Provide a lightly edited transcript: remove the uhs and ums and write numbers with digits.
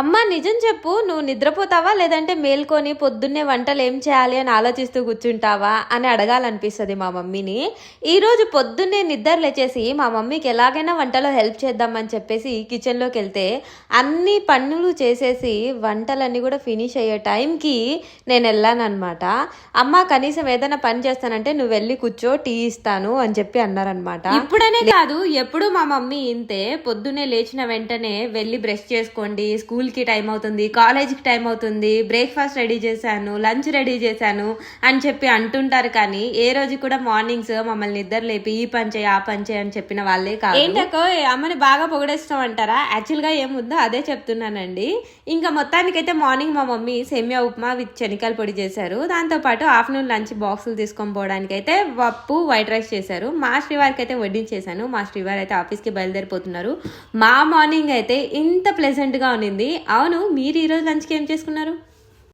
అమ్మ నిజం చెప్పు, నువ్వు నిద్రపోతావా లేదంటే మేల్కొని పొద్దున్నే వంటలు ఏం చేయాలి అని ఆలోచిస్తూ కూర్చుంటావా అని అడగాలనిపిస్తుంది మా మమ్మీని. ఈరోజు పొద్దున్నే నిద్ర లేచేసి మా మమ్మీకి ఎలాగైనా వంటలో హెల్ప్ చేద్దామని చెప్పేసి కిచెన్లోకి వెళ్తే అన్ని పనులు చేసేసి వంటలన్నీ కూడా ఫినిష్ అయ్యే టైంకి నేను వెళ్ళానమాట. అమ్మ కనీసం ఏదైనా పని చేస్తానంటే నువ్వు వెళ్ళి కూర్చో, టీ ఇస్తాను అని చెప్పి అన్నారనమాట. ఇప్పుడనే కాదు, ఎప్పుడు మా మమ్మీ ఇంతే. పొద్దున్నే లేచిన వెంటనే వెళ్ళి బ్రష్ చేసుకోండి, స్కూల్కి టైం అవుతుంది, కాలేజ్కి టైం అవుతుంది, బ్రేక్ఫాస్ట్ రెడీ చేశాను, లంచ్ రెడీ చేశాను అని చెప్పి అంటుంటారు. కానీ ఏ రోజు కూడా మార్నింగ్స్ మమ్మల్ని నిద్ర లేపి ఈ పని చేయి ఆ పని చేయి అని చెప్పిన వాళ్ళే కాదు. ఏంటకో అమ్మని బాగా పొగడేస్తాం అంటారా? యాక్చువల్గా ఏముందో అదే చెప్తున్నానండి. ఇంకా మొత్తానికైతే మార్నింగ్ మా మమ్మీ సేమియా ఉప్మా విత్ శనగకాయల పొడి చేశారు. దాంతోపాటు ఆఫ్టర్నూన్ లంచ్ బాక్సులు తీసుకొని పోవడానికి అయితే పప్పు వైట్ రైస్ చేశారు. మా శ్రీవారికి అయితే వడ్డించేశాను. మా శ్రీవారి అయితే ఆఫీస్కి బయలుదేరిపోతున్నారు. మా మార్నింగ్ అయితే ఇంత ప్లెజెంట్గా ఉన్నింది. అవును, మీరు ఈరోజు లంచ్కి ఏం చేసుకున్నారు?